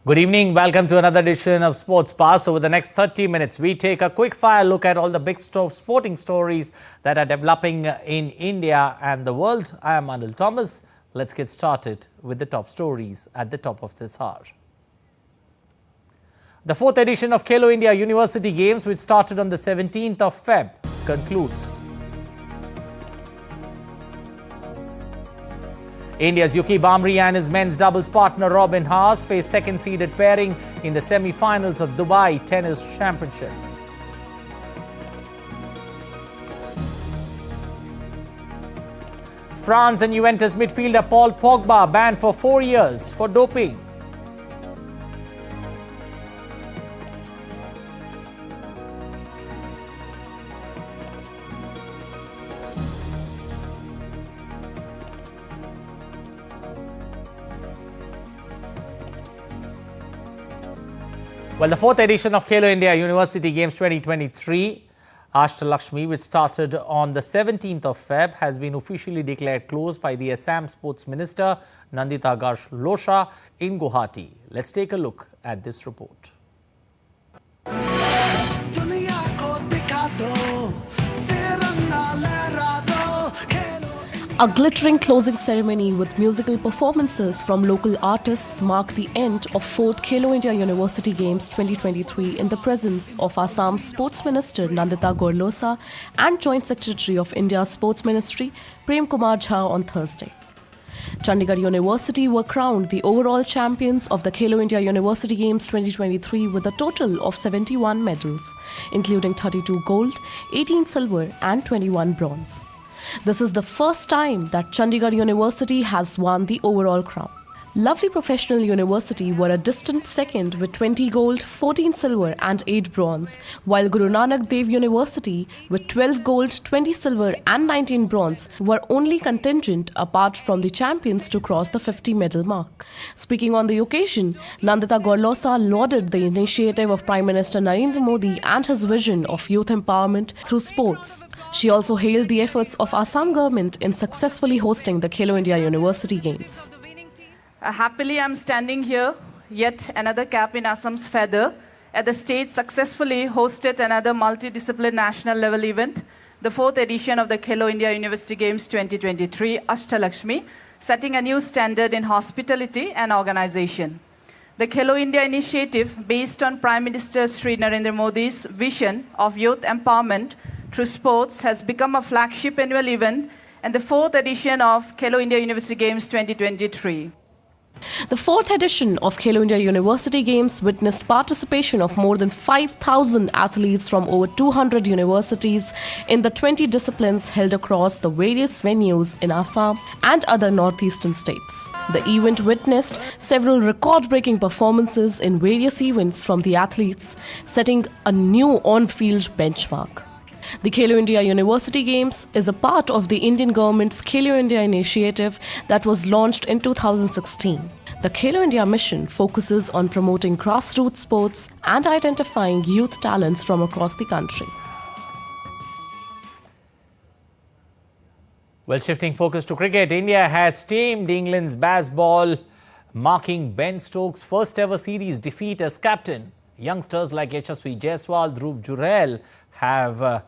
Good evening. Welcome to another edition of Sports Pass. Over the next 30 minutes, we take a quick fire look at all the big sporting stories that are developing in India and the world. I am Anil Thomas. Let's get started with the top stories at the top of this hour. The fourth edition of Khelo India University Games, which started on the 17th of Feb, concludes. India's Yuki Bhamri and his men's doubles partner Robin Haas face second-seeded pairing in the semi-finals of Dubai Tennis Championship. France and Juventus midfielder Paul Pogba banned for 4 years for doping. Well, the fourth edition of Khelo India University Games 2023, Ashtalakshmi, which started on the 17th of Feb, has been officially declared closed by the Assam Sports Minister Nandita Garlosha in Guwahati. Let's take a look at this report. A glittering closing ceremony with musical performances from local artists marked the end of 4th Khelo India University Games 2023 in the presence of Assam's Sports Minister Nandita Garlosha and Joint Secretary of India's Sports Ministry Prem Kumar Jha on Thursday. Chandigarh University were crowned the overall champions of the Khelo India University Games 2023 with a total of 71 medals, including 32 gold, 18 silver and 21 bronze. This is the first time that Chandigarh University has won the overall crown. Lovely Professional University were a distant second with 20 gold, 14 silver and 8 bronze, while Guru Nanak Dev University with 12 gold, 20 silver and 19 bronze were only contingent apart from the champions to cross the 50 medal mark. Speaking on the occasion, Nandita Garlosha lauded the initiative of Prime Minister Narendra Modi and his vision of youth empowerment through sports. She also hailed the efforts of Assam government in successfully hosting the Khelo India University Games. Happily, I'm standing here, yet another cap in Assam's feather, as the state successfully hosted another multidisciplinary national level event, the fourth edition of the Khelo India University Games 2023, Ashtalakshmi, setting a new standard in hospitality and organization. The Khelo India initiative, based on Prime Minister Sri Narendra Modi's vision of youth empowerment through sports, has become a flagship annual event and the fourth edition of Khelo India University Games 2023. The fourth edition of Khelo India University Games witnessed participation of more than 5,000 athletes from over 200 universities in the 20 disciplines held across the various venues in Assam and other northeastern states. The event witnessed several record-breaking performances in various events from the athletes, setting a new on-field benchmark. The Khelo India University Games is a part of the Indian government's Khelo India initiative that was launched in 2016. The Khelo India mission focuses on promoting grassroots sports and identifying youth talents from across the country. Well, shifting focus to cricket, India has tamed England's baseball, marking Ben Stokes' first ever series defeat as captain. Youngsters like Yashasvi Jaiswal, Dhruv Jurel have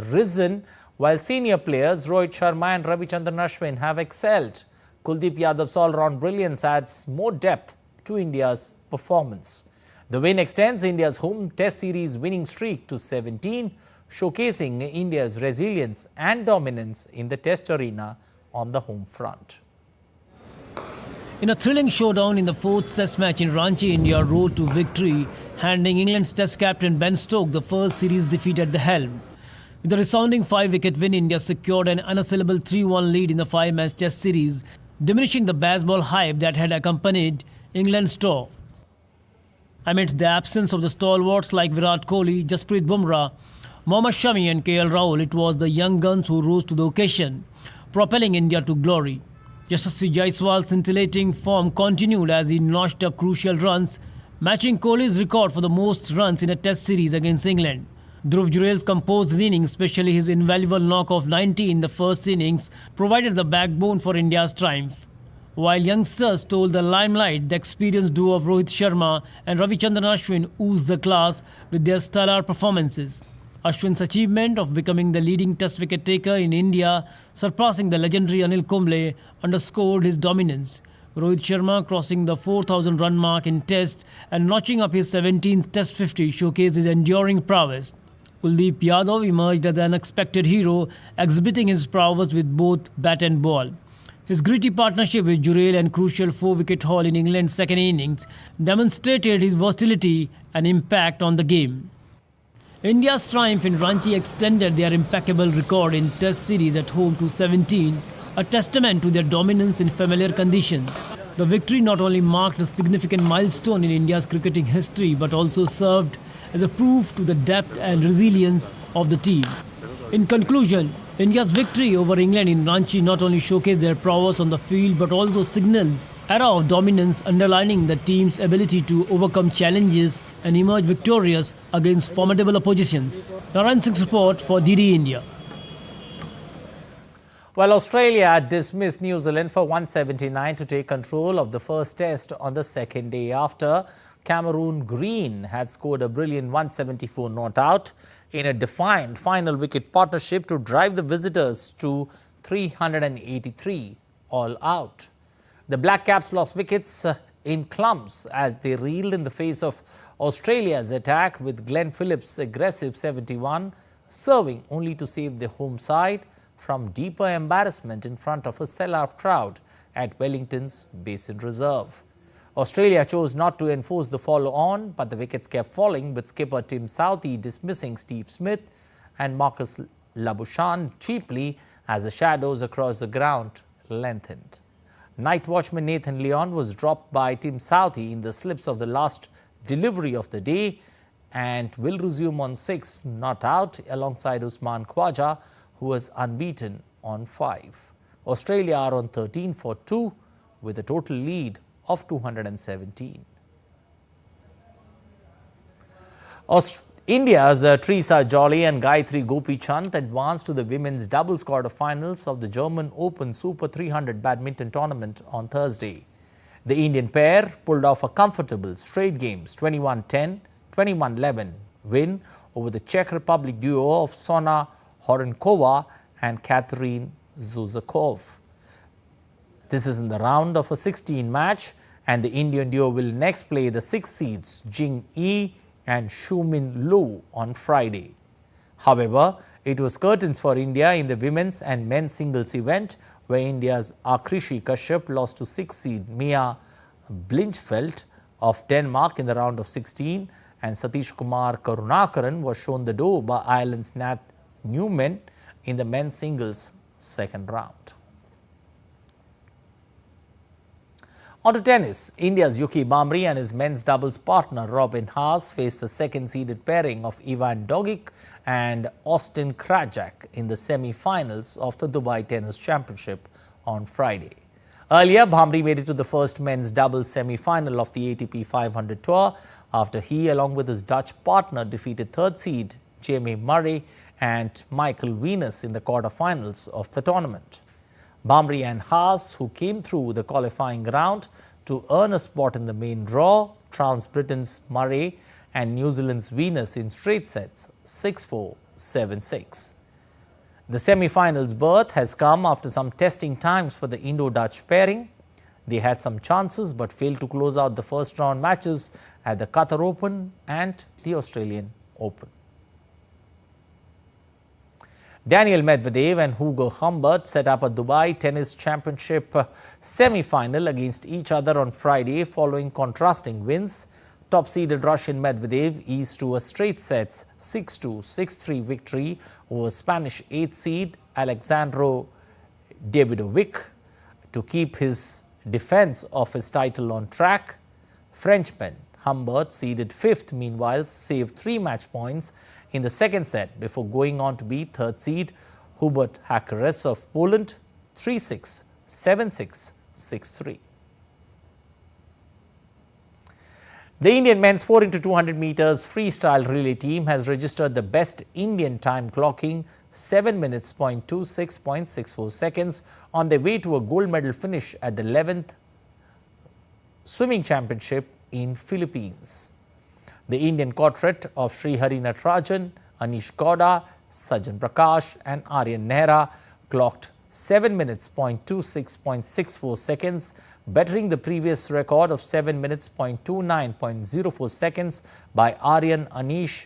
risen, while senior players Rohit Sharma and Ravichandran Ashwin have excelled. Kuldeep Yadav's all-round brilliance adds more depth to India's performance. The win extends India's home Test series winning streak to 17, showcasing India's resilience and dominance in the Test arena on the home front. In a thrilling showdown in the fourth Test match in Ranchi, India rode to victory, handing England's Test captain Ben Stokes the first series defeat at the helm. With a resounding 5-wicket win, India secured an unassailable 3-1 lead in the 5-match Test series, diminishing the baseball hype that had accompanied England's tour. Amidst the absence of the stalwarts like Virat Kohli, Jasprit Bumrah, Mohammad Shami and KL Rahul, it was the young guns who rose to the occasion, propelling India to glory. Yashasvi Jaiswal's scintillating form continued as he notched up crucial runs, matching Kohli's record for the most runs in a Test series against England. Dhruv Jurel's composed innings, especially his invaluable knock of 90 in the first innings, provided the backbone for India's triumph. While youngsters stole the limelight, the experienced duo of Rohit Sharma and Ravichandran Ashwin oozed the class with their stellar performances. Ashwin's achievement of becoming the leading test wicket taker in India, surpassing the legendary Anil Kumble, underscored his dominance. Rohit Sharma crossing the 4,000 run mark in tests and notching up his 17th test 50 showcased his enduring prowess. Kuldeep Yadav emerged as an unexpected hero, exhibiting his prowess with both bat and ball. His gritty partnership with Jurel and crucial 4-wicket haul in England's second innings demonstrated his versatility and impact on the game. India's triumph in Ranchi extended their impeccable record in Test series at home to 17, a testament to their dominance in familiar conditions. The victory not only marked a significant milestone in India's cricketing history but also served as a proof to the depth and resilience of the team. In conclusion, India's victory over England in Ranchi not only showcased their prowess on the field but also signalled era of dominance, underlining the team's ability to overcome challenges and emerge victorious against formidable oppositions. Narayan Singh's report for DD India. Well, Australia dismissed New Zealand for 179 to take control of the first test on the second day after Cameron Green had scored a brilliant 174 not out in a defiant final wicket partnership to drive the visitors to 383 all out. The Black Caps lost wickets in clumps as they reeled in the face of Australia's attack, with Glenn Phillips' aggressive 71 serving only to save the home side from deeper embarrassment in front of a sellout crowd at Wellington's Basin Reserve. Australia chose not to enforce the follow-on, but the wickets kept falling, with skipper Tim Southee dismissing Steve Smith and Marcus Labuschagne cheaply as the shadows across the ground lengthened. Night watchman Nathan Lyon was dropped by Tim Southee in the slips of the last delivery of the day and will resume on 6 not out alongside Usman Khawaja, who was unbeaten on 5. Australia are on 13 for 2 with a total lead of 217. India's Teresa Jolly and Gayatri Gopichand advanced to the women's doubles quarterfinals of the German Open Super 300 badminton tournament on Thursday. The Indian pair pulled off a comfortable straight games 21-10, 21-11 win over the Czech Republic duo of Sona Horenkova and Katerine Zuzakov. This is in the round of a 16 match, and the Indian duo will next play the 6 seeds Jing Yi and Shumin Lu on Friday. However, it was curtains for India in the women's and men's singles event, where India's Akrishi Kashyap lost to 6 seed Mia Blinchfeldt of Denmark in the round of 16, and Satish Kumar Karunakaran was shown the door by Ireland's Nat Newman in the men's singles second round. On to tennis. India's Yuki Bhamri and his men's doubles partner Robin Haas faced the second-seeded pairing of Ivan Dogic and Austin Krajak in the semi-finals of the Dubai Tennis Championship on Friday. Earlier, Bhamri made it to the first men's doubles semi-final of the ATP 500 Tour after he, along with his Dutch partner, defeated third seed Jamie Murray and Michael Venus in the quarterfinals of the tournament. Bhamri and Haas, who came through the qualifying round to earn a spot in the main draw, trounced Britain's Murray and New Zealand's Venus in straight sets 6-4, 7-6. The semi-finals berth has come after some testing times for the Indo-Dutch pairing. They had some chances but failed to close out the first round matches at the Qatar Open and the Australian Open. Daniel Medvedev and Hugo Humbert set up a Dubai Tennis Championship semi-final against each other on Friday following contrasting wins. Top-seeded Russian Medvedev eased to a straight sets 6-2, 6-3 victory over Spanish 8th seed Alexandro Davidovic to keep his defense of his title on track. Frenchman Humbert, seeded 5th, meanwhile saved 3 match points in the second set before going on to beat third seed Hubert Hakares of Poland 3-6, 7-6, 6-3. The Indian men's 4x200 meters freestyle relay team has registered the best Indian time, clocking 7 minutes 0.26.64 seconds on their way to a gold medal finish at the 11th Swimming Championship in Philippines. The Indian quartet of Sri Hari Natarajan, Anish Gowda, Sajjan Prakash and Aryan Nehra clocked 7 minutes 0.26.64 seconds, bettering the previous record of 7 minutes 0.29.04 seconds by Aryan, Anish,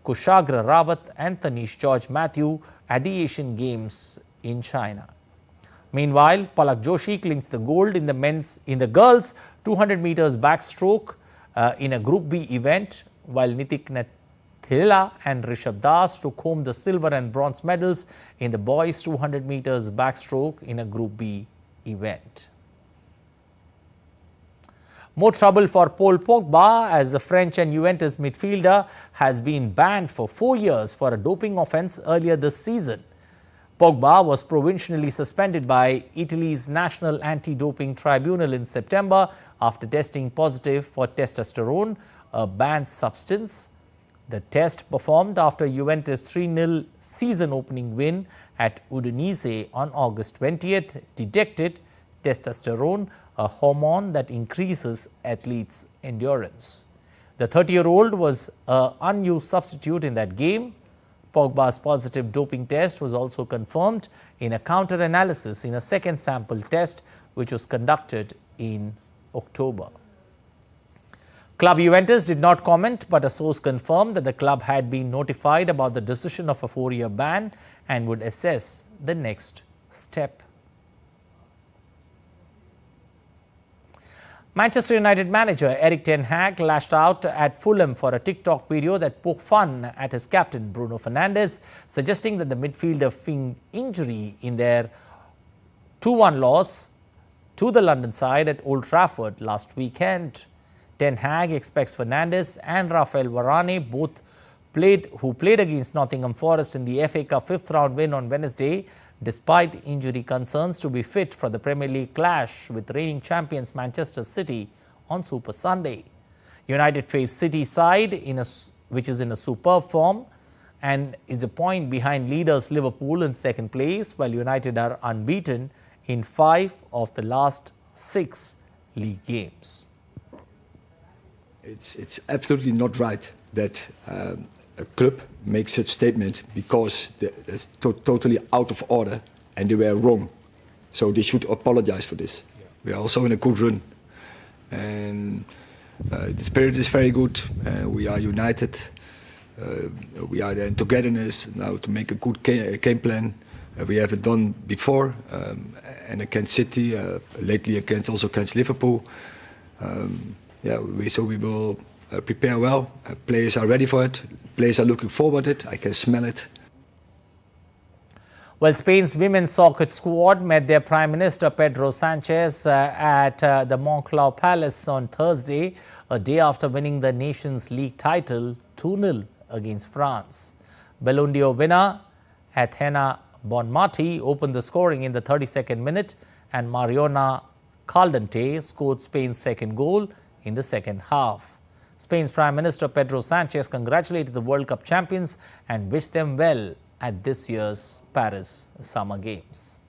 Kushagra Rawat and Tanish George Matthew at the Asian Games in China. Meanwhile, Palak Joshi clings the gold in the girls 200 meters backstroke in a Group B event, while Nitik Nathila and Rishabh Das took home the silver and bronze medals in the boys 200 meters backstroke in a Group B event. More trouble for Paul Pogba as the French and Juventus midfielder has been banned for 4 years for a doping offence earlier this season. Pogba was provisionally suspended by Italy's National Anti-Doping Tribunal in September after testing positive for testosterone, a banned substance. The test performed after Juventus' 3-0 season-opening win at Udinese on August 20th detected testosterone, a hormone that increases athletes' endurance. The 30-year-old was an unused substitute in that game. Pogba's positive doping test was also confirmed in a counter-analysis in a second sample test which was conducted in October. Club Juventus did not comment, but a source confirmed that the club had been notified about the decision of a 4-year ban and would assess the next step. Manchester United manager Erik ten Hag lashed out at Fulham for a TikTok video that poked fun at his captain Bruno Fernandes, suggesting that the midfielder feigned injury in their 2-1 loss to the London side at Old Trafford last weekend. Ten Hag expects Fernandes and Rafael Varane, who played against Nottingham Forest in the FA Cup 5th round win on Wednesday, despite injury concerns, to be fit for the Premier League clash with reigning champions Manchester City on Super Sunday. United face City side which is in a superb form and is a point behind leaders Liverpool in second place, while United are unbeaten in 5 of the last 6 league games. It's absolutely not right that a club makes such statement because it's totally out of order and they were wrong. So they should apologize for this. We are also in a good run. And the spirit is very good. We are united. We are in togetherness now to make a good game plan. We have it done before and against City, lately also against Liverpool. So we will prepare well. Players are ready for it. Players are looking forward to it. I can smell it. Well, Spain's women's soccer squad met their Prime Minister Pedro Sanchez at the Moncloa Palace on Thursday, a day after winning the nation's league title 2-0 against France. Ballon d'Or winner Athena Bonmati opened the scoring in the 32nd minute, and Mariona Caldente scored Spain's second goal in the second half. Spain's Prime Minister Pedro Sanchez congratulated the World Cup champions and wished them well at this year's Paris Summer Games.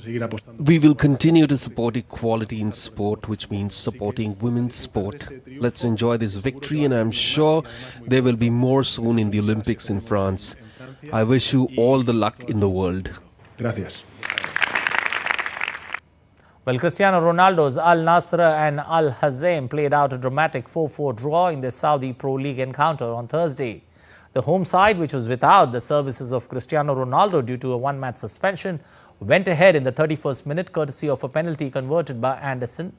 We will continue to support equality in sport, which means supporting women's sport. Let's enjoy this victory, and I'm sure there will be more soon in the Olympics in France. I wish you all the luck in the world. Gracias. Well, Cristiano Ronaldo's Al Nassr and Al Hazem played out a dramatic 4-4 draw in the Saudi Pro League encounter on Thursday. The home side, which was without the services of Cristiano Ronaldo due to a one-match suspension, went ahead in the 31st minute courtesy of a penalty converted by Anderson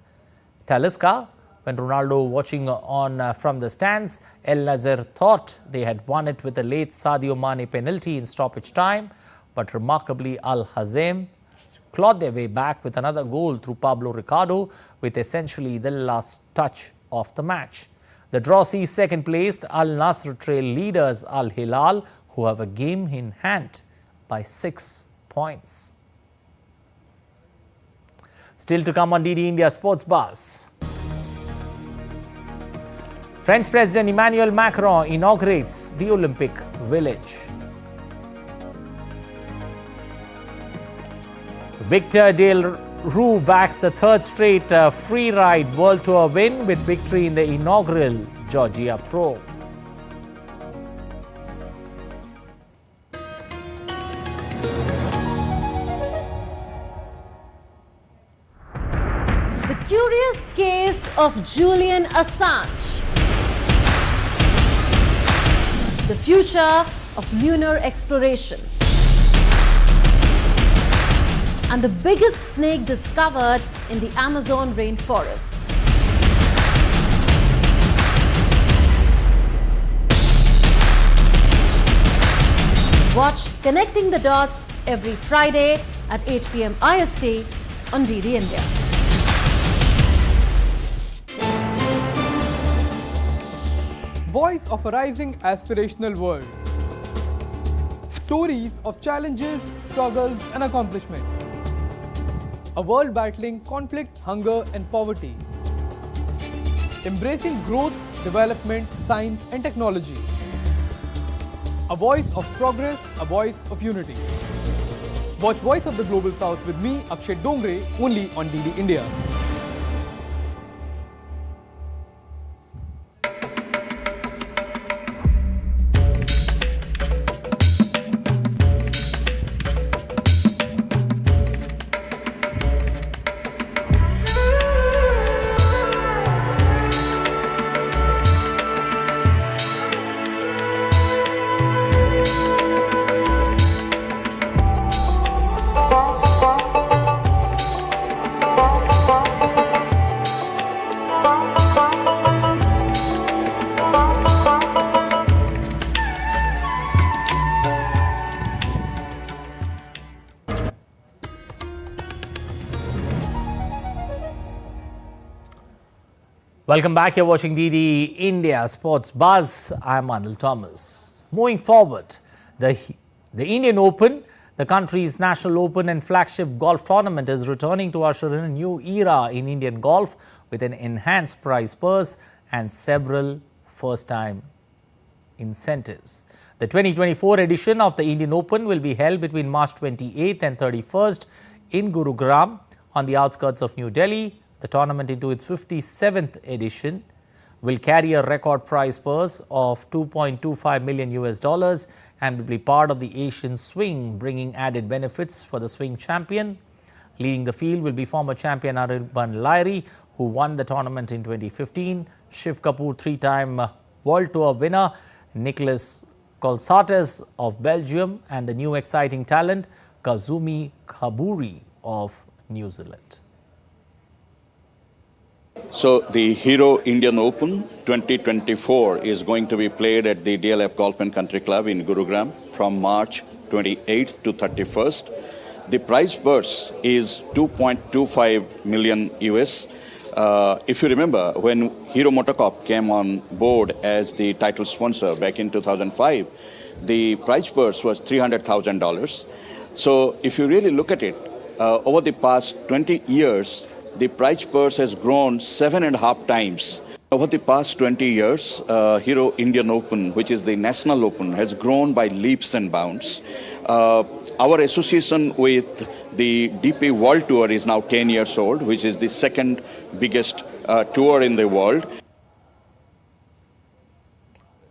Talisca. When Ronaldo watching on from the stands, El Nassr thought they had won it with a late Sadio Mane penalty in stoppage time, but remarkably Al Hazem clawed their way back with another goal through Pablo Ricardo with essentially the last touch of the match. The draw sees second placed Al Nassr trail leaders Al Hilal, who have a game in hand by 6 points. Still to come on DD India Sports Buzz. French President Emmanuel Macron inaugurates the Olympic Village. Victor Del Rue backs the third straight free ride World Tour win with victory in the inaugural Georgia Pro. The curious case of Julian Assange. The future of lunar exploration. And the biggest snake discovered in the Amazon rainforests. Watch Connecting the Dots every Friday at 8 p.m. IST on DD India. Voice of a rising aspirational world. Stories of challenges, struggles and accomplishment. A world battling conflict, hunger and poverty. Embracing growth, development, science and technology. A voice of progress, a voice of unity. Watch Voice of the Global South with me, Akshay Dongre, only on DD India. Welcome back. You're watching DD India Sports Buzz. I'm Anil Thomas. Moving forward, the Indian Open, the country's national open and flagship golf tournament, is returning to usher in a new era in Indian golf with an enhanced prize purse and several first-time incentives. The 2024 edition of the Indian Open will be held between March 28th and 31st in Gurugram on the outskirts of New Delhi. The tournament, into its 57th edition, will carry a record prize purse of $2.25 million and will be part of the Asian Swing, bringing added benefits for the swing champion. Leading the field will be former champion Arban Lairi, who won the tournament in 2015, Shiv Kapoor, three-time World Tour winner, Nicolas Colsaerts of Belgium, and the new exciting talent Kazumi Khaburi of New Zealand. So the Hero Indian Open 2024 is going to be played at the DLF Golf and Country Club in Gurugram from March 28th to 31st. The prize purse is 2.25 million US. If you remember, when Hero MotoCorp came on board as the title sponsor back in 2005, the prize purse was $300,000. So if you really look at it, over the past 20 years, the prize purse has grown 7.5 times. Over the past 20 years, Hero Indian Open, which is the national open, has grown by leaps and bounds. Our association with the DP World Tour is now 10 years old, which is the second biggest tour in the world.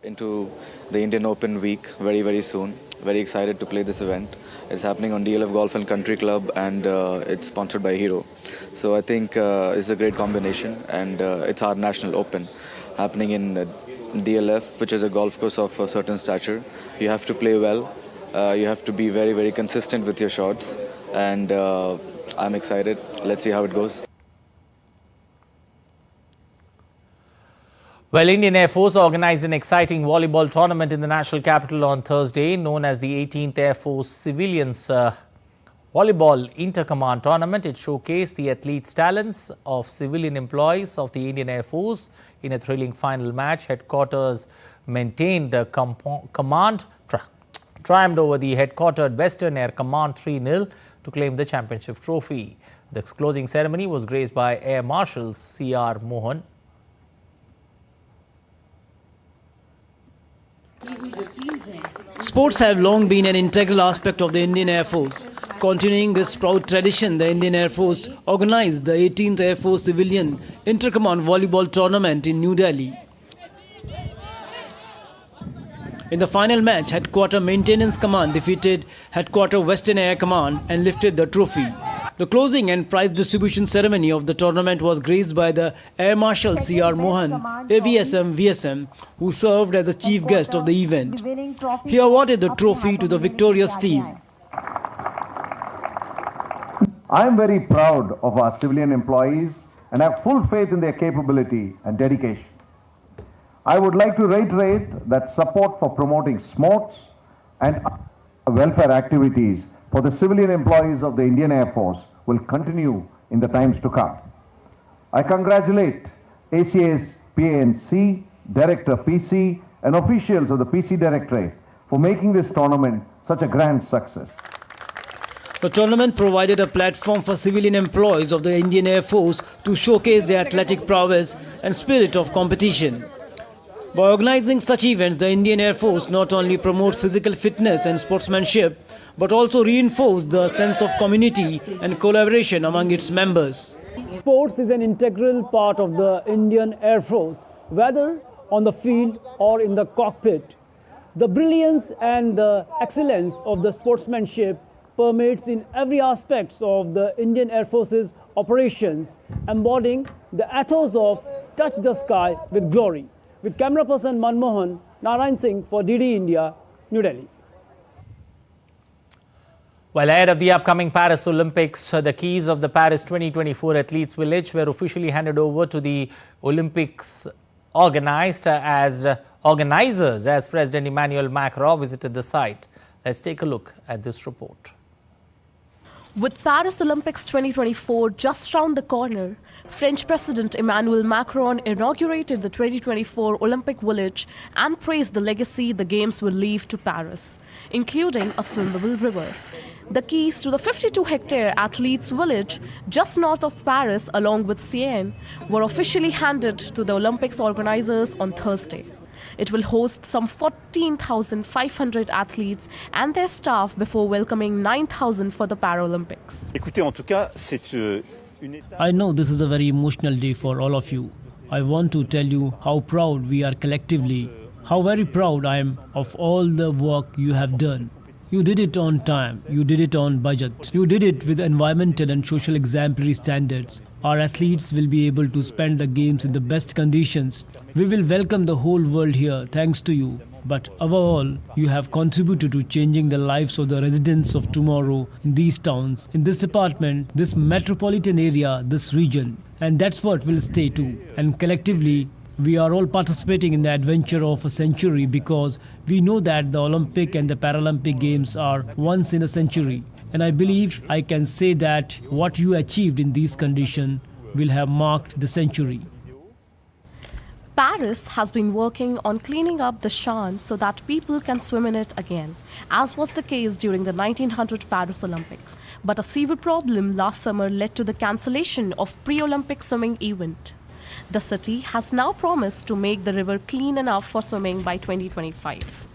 Into the Indian Open week very, very soon. Very excited to play this event. It's happening on DLF Golf and Country Club, and it's sponsored by Hero. So I think it's a great combination, and it's our national open happening in DLF, which is a golf course of a certain stature. You have to play well. You have to be very, very consistent with your shots, and I'm excited. Let's see how it goes. Well, Indian Air Force organized an exciting volleyball tournament in the national capital on Thursday, known as the 18th Air Force Civilians Volleyball Intercommand Tournament. It showcased the athletes' talents of civilian employees of the Indian Air Force in a thrilling final match. Headquarters maintained command triumphed over the headquartered Western Air Command 3-0 to claim the championship trophy. The closing ceremony was graced by Air Marshal C.R. Mohan. Sports have long been an integral aspect of the Indian Air Force. Continuing this proud tradition, the Indian Air Force organized the 18th Air Force Civilian Inter-Command Volleyball Tournament in New Delhi. In the final match, Headquarter Maintenance Command defeated Headquarter Western Air Command and lifted the trophy. The closing and prize distribution ceremony of the tournament was graced by the Air Marshal C.R. Mohan, AVSM VSM, who served as the chief guest of the event. He awarded the trophy to the victorious team. I am very proud of our civilian employees and have full faith in their capability and dedication. I would like to reiterate that support for promoting sports and welfare activities for the civilian employees of the Indian Air Force will continue in the times to come. I congratulate ACA's PANC, Director PC, and officials of the PC Directorate for making this tournament such a grand success. The tournament provided a platform for civilian employees of the Indian Air Force to showcase their athletic prowess and spirit of competition. By organizing such events, the Indian Air Force not only promotes physical fitness and sportsmanship, but also reinforces the sense of community and collaboration among its members. Sports is an integral part of the Indian Air Force, whether on the field or in the cockpit. The brilliance and the excellence of the sportsmanship permeates in every aspect of the Indian Air Force's operations, embodying the ethos of touch the sky with glory. With camera person Manmohan, Narayan Singh for DD India, New Delhi. Well, ahead of the upcoming Paris Olympics, the keys of the Paris 2024 Athletes Village were officially handed over to the Olympics organizers as President Emmanuel Macron visited the site. Let's take a look at this report. With Paris Olympics 2024 just round the corner, French President Emmanuel Macron inaugurated the 2024 Olympic Village and praised the legacy the Games will leave to Paris, including a swimmable river. The keys to the 52-hectare Athletes Village just north of Paris, along with Seine, were officially handed to the Olympics organizers on Thursday. It will host some 14,500 athletes and their staff before welcoming 9,000 for the Paralympics. I know this is a very emotional day for all of you. I want to tell you how proud we are collectively, how very proud I am of all the work you have done. You did it on time, you did it on budget, you did it with environmental and social exemplary standards. Our athletes will be able to spend the games in the best conditions. We will welcome the whole world here thanks to you. But above all, you have contributed to changing the lives of the residents of tomorrow in these towns, in this department, this metropolitan area, this region. And that's what will stay too. And collectively, we are all participating in the adventure of a century because we know that the Olympic and the Paralympic Games are once in a century. And I believe I can say that what you achieved in these conditions will have marked the century. Paris has been working on cleaning up the Seine so that people can swim in it again, as was the case during the 1900 Paris Olympics. But a severe problem last summer led to the cancellation of pre-Olympic swimming event. The city has now promised to make the river clean enough for swimming by 2025.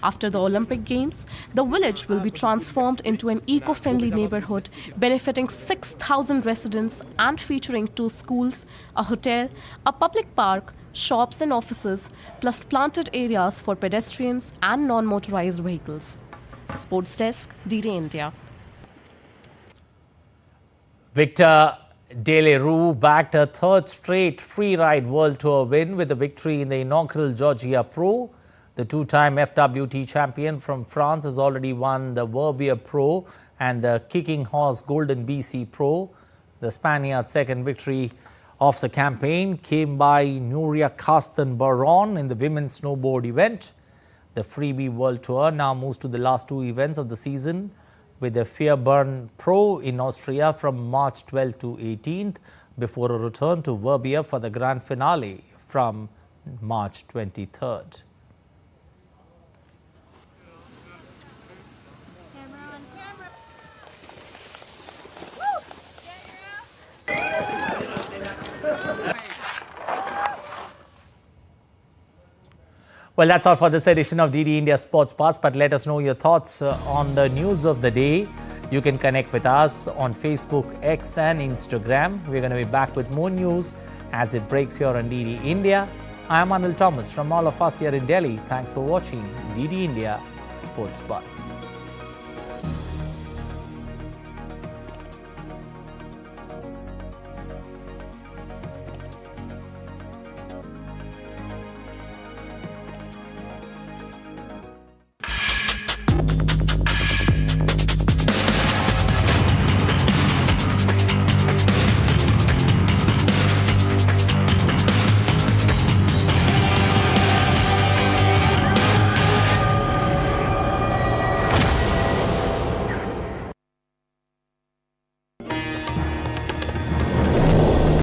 After the Olympic Games, the village will be transformed into an eco-friendly neighborhood benefiting 6,000 residents and featuring 2 schools, a hotel, a public park, shops and offices, plus planted areas for pedestrians and non-motorized vehicles. Sports Desk, DD India. Victor Deleroux backed a third straight free-ride World Tour win with a victory in the inaugural Georgia Pro. The 2-time FWT champion from France has already won the Verbier Pro and the Kicking Horse Golden BC Pro. The Spaniard's second victory of the campaign came by Nuria Carsten-Baron in the women's snowboard event. The Freebie World Tour now moves to the last 2 events of the season, with the Fairburn Pro in Austria from March 12 to 18th, before a return to Verbier for the grand finale from March 23rd. Well, that's all for this edition of DD India Sports Pass, but let us know your thoughts on the news of the day. You can connect with us on Facebook, X and Instagram. We're going to be back with more news as it breaks here on DD India. I'm Anil Thomas from all of us here in Delhi. Thanks for watching DD India Sports Buzz.